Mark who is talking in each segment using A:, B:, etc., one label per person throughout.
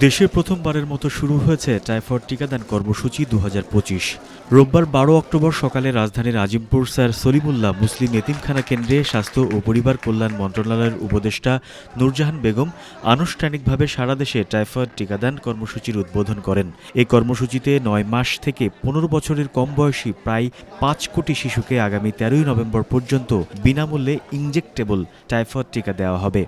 A: দেশে প্রথমবারের মতো শুরু হয়েছে টাইফয়েড টিকাদান কর্মসূচি ২০২৫। রোববার ১২ অক্টোবর সকালে রাজধানীর আজিমপুর স্যার সলিমুল্লাহ মুসলিম এতিমখানা কেন্দ্রে স্বাস্থ্য ও পরিবার কল্যাণ মন্ত্রণালয়ের উপদেষ্টা নূরজাহান বেগম আনুষ্ঠানিকভাবে সারা দেশে টাইফয়েড টিকাদান কর্মসূচির উদ্বোধন করেন। এই কর্মসূচিতে ৯ মাস থেকে ১৫ বছরের কম বয়সী প্রায় ৫ কোটি শিশুকে আগামী ১৩ নভেম্বর পর্যন্ত বিনামূল্যে ইনজেক্টেবল টাইফয়েড টিকা দেওয়া হবে।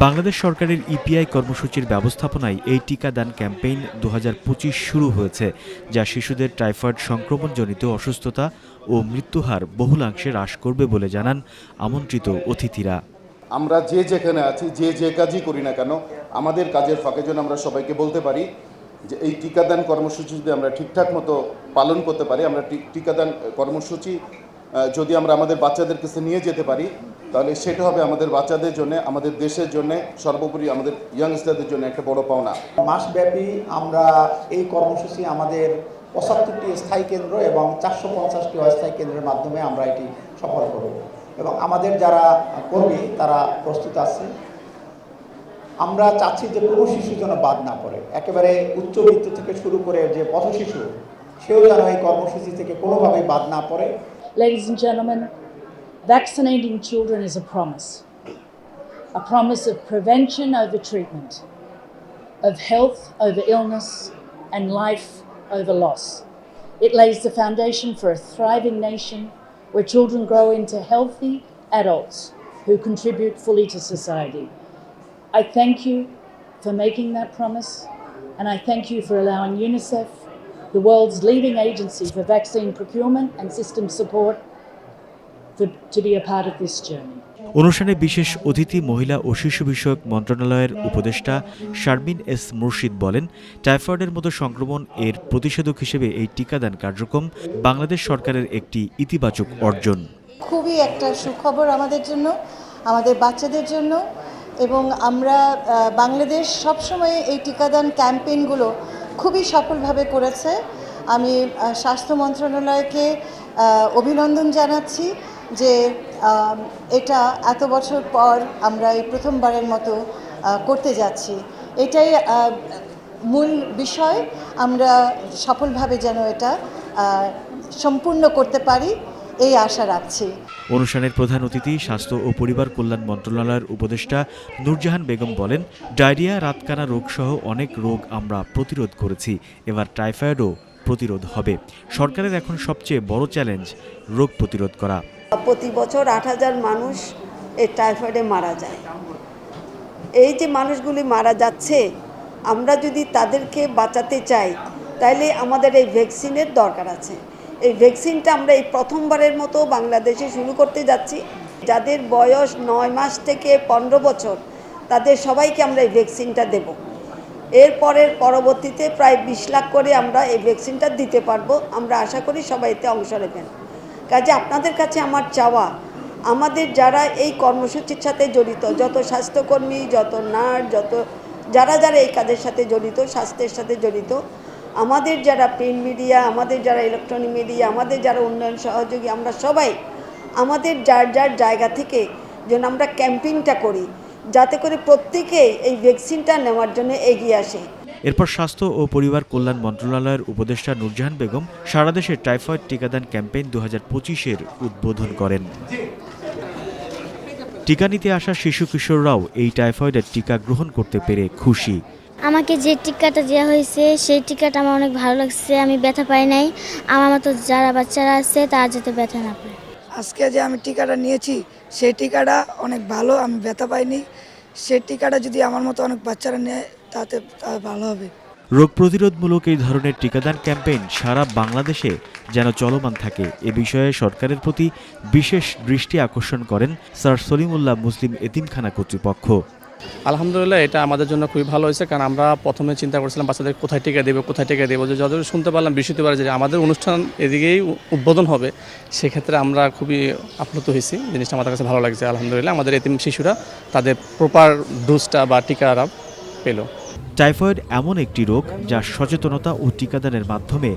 A: বাংলাদেশ সরকারের ইপিআই কর্মসূচির ব্যবস্থাপনায় এই টিকাদান ক্যাম্পেইন ২০২৫ শুরু হয়েছে, যা শিশুদের টাইফয়েড সংক্রমণজনিত অসুস্থতা ও মৃত্যুহার বহুলাংশে হ্রাস করবে বলে জানান আমন্ত্রিত অতিথিরা।
B: আমরা যে যেখানে আছি, যে কাজই করি না কেন, আমাদের কাজের ফাঁকে যেন আমরা সবাইকে বলতে পারি যে এই টিকাদান কর্মসূচি যদি আমরা ঠিকঠাক মতো পালন করতে পারি, আমরা টিকাদান কর্মসূচি যদি আমরা আমাদের বাচ্চাদের কাছে নিয়ে যেতে পারি, তাহলে সেটা হবে আমাদের বাচ্চাদের জন্য, আমাদের দেশের জন্য, সর্বোপরি আমাদের ইয়াংস্টারদের জন্য একটা বড় পাওনা।
C: মাসব্যাপী আমরা এই কর্মসূচি আমাদের ৭৫টি স্থায়ী কেন্দ্র এবং ৪৫০টি অস্থায়ী কেন্দ্রের মাধ্যমে আমরা এটি সফল করব এবং আমাদের যারা কর্মী তারা প্রস্তুত আছে। আমরা চাচ্ছি যে কোনো শিশু যেন বাদ না পড়ে, একেবারে উচ্চবিত্ত থেকে শুরু করে যে পথশিশু সেও যেন এই কর্মসূচি থেকে কোনোভাবেই বাদ না পড়ে।
D: Ladies and gentlemen, vaccinating children is a promise of prevention over treatment, of health over illness, and life over loss. It lays the foundation for a thriving nation where children grow into healthy adults who contribute fully to society. I thank you for making that promise, and I thank you for allowing UNICEF, the world's leading agency for vaccine procurement and system support, to be a part of this journey.
A: অনুষ্ঠানে বিশেষ অতিথি মহিলা ও শিশু বিষয়ক মন্ত্রণালয়ের উপদেষ্টা Sharmin S মুর্শিদ বলেন, টাইফয়েডের মতো সংক্রমণ এর প্রতিষেধক হিসেবে এই টিকাদান কার্যক্রম বাংলাদেশ সরকারের একটি ইতিবাচক অর্জন।
E: খুবই একটা সুখবর আমাদের জন্য, আমাদের বাচ্চাদের জন্য, এবং আমরা বাংলাদেশ সবসময় এই টিকাদান ক্যাম্পেইনগুলো খুবই সফলভাবে করেছে। আমি স্বাস্থ্য মন্ত্রণালয়কে অভিনন্দন জানাচ্ছি যে এটা এত বছর পর আমরা এই প্রথমবারের মতো করতে যাচ্ছি। এটাই মূল বিষয়, আমরা সফলভাবে যেন এটা সম্পূর্ণ করতে পারি এই আশা রাখছি।
A: অনুষ্ঠানের প্রধান অতিথি স্বাস্থ্য ও পরিবার কল্যাণ মন্ত্রণালয়ের উপদেষ্টা নূরজাহান বেগম বলেন, ডায়রিয়া, রাতকানা রোগ সহ অনেক রোগ আমরা প্রতিরোধ করেছি, এবার টাইফয়েডও প্রতিরোধ হবে। সরকারের এখন সবচেয়ে বড় চ্যালেঞ্জ রোগ প্রতিরোধ করা।
F: প্রতি বছর ৮,০০০ মানুষ এই টাইফয়েডে মারা যায়। এই যে মানুষগুলি মারা যাচ্ছে, আমরা যদি তাদেরকে বাঁচাতে চাই তাহলে আমাদের এই ভ্যাকসিনের দরকার আছে। এই ভ্যাকসিনটা আমরা এই প্রথমবারের মতো বাংলাদেশে শুরু করতে যাচ্ছি। যাদের বয়স ৯ মাস থেকে ১৫ বছর তাদের সবাইকে আমরা এই ভ্যাকসিনটা দেব। এরপরের পরবর্তীতে প্রায় ২০ লাখ করে আমরা এই ভ্যাকসিনটা দিতে পারবো। আমরা আশা করি সবাই এতে অংশ নেবেন। কাজে আপনাদের কাছে আমার চাওয়া, আমাদের যারা এই কর্মসূচির সাথে জড়িত, যত স্বাস্থ্যকর্মী, যত নার্স, যারা এই কাজের সাথে জড়িত, স্বাস্থ্যের সাথে জড়িত, আমাদের যারা প্রিন্ট মিডিয়া, আমাদের যারা ইলেকট্রনিক মিডিয়া, আমাদের যারা উন্নয়ন সহযোগী, আমরা সবাই আমাদের যার জায়গা থেকে যেন আমরা ক্যাম্পেইনটা করি, যাতে করে প্রত্যেকেই এই ভ্যাকসিনটা নেওয়ার জন্য এগিয়ে আসে।
A: এরপর স্বাস্থ্য ও পরিবার কল্যাণ মন্ত্রণালয়ের উপদেষ্টা নূরজাহান বেগম সারা দেশে টাইফয়েড টিকাদান ক্যাম্পেইন ২০২৫-এর উদ্বোধন করেন। টিকা নিতে আসা শিশু কিশোররাও এই টাইফয়েডের টিকা গ্রহণ করতে পেরে খুশি।
G: আমাকে যে টিকাটা দেওয়া হয়েছে সেই টিকাটা আমার অনেক ভালো লাগছে। আমি ব্যথা পাই নাই, আমার মতো যারা বাচ্চারা আছে তারা যাতে ব্যথা না পায়।
H: আজকে যে আমি টিকাটা নিয়েছি সেই টিকাটা অনেক ভালো, আমি ব্যথা পাইনি। সেই টিকাটা যদি আমার মতো অনেক বাচ্চারা নেয় তাতে ভালো হবে।
A: রোগ প্রতিরোধমূলক এই ধরনের টিকাদান ক্যাম্পেইন সারা বাংলাদেশে যেন চলমান থাকে, এ বিষয়ে সরকারের প্রতি বিশেষ দৃষ্টি আকর্ষণ করেন স্যার সলিমুল্লাহ মুসলিম এতিমখানা কর্তৃপক্ষ।
I: আলহামদুলিল্লাহ, এটা আমাদের জন্য খুবই ভালো হয়েছে, কারণ আমরা প্রথমে চিন্তা করছিলাম বাচ্চাদের কোথায় টিকা দেবো, যে যতদূর শুনতে পারলাম বৃহস্পতিবার যে আমাদের অনুষ্ঠান এদিকেই উদ্বোধন হবে, সেক্ষেত্রে আমরা খুবই আপ্লুত হয়েছি। জিনিসটা আমাদের কাছে ভালো লাগছে। আলহামদুলিল্লাহ, আমাদের এতিম শিশুরা তাদের প্রপার ডোজটা বা টিকাটা পেল।
A: টাইফয়েড এমন একটি রোগ যা সচেতনতা ও টিকাদানের মাধ্যমে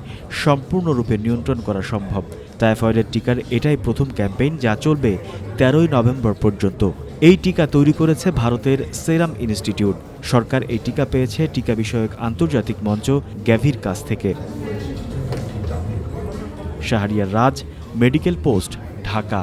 A: সম্পূর্ণরূপে নিয়ন্ত্রণ করা সম্ভব। টাইফয়েডের টিকার এটাই প্রথম ক্যাম্পেইন, যা চলবে ১৩ নভেম্বর পর্যন্ত। এই টিকা তৈরি করেছে ভারতের সেরাম ইনস্টিটিউট। সরকার এই টিকা পেয়েছে টিকা বিষয়ক আন্তর্জাতিক মঞ্চ গ্যাভির কাছ থেকে। শাহরিয়ার রাজ, মেডিকেল পোস্ট, ঢাকা।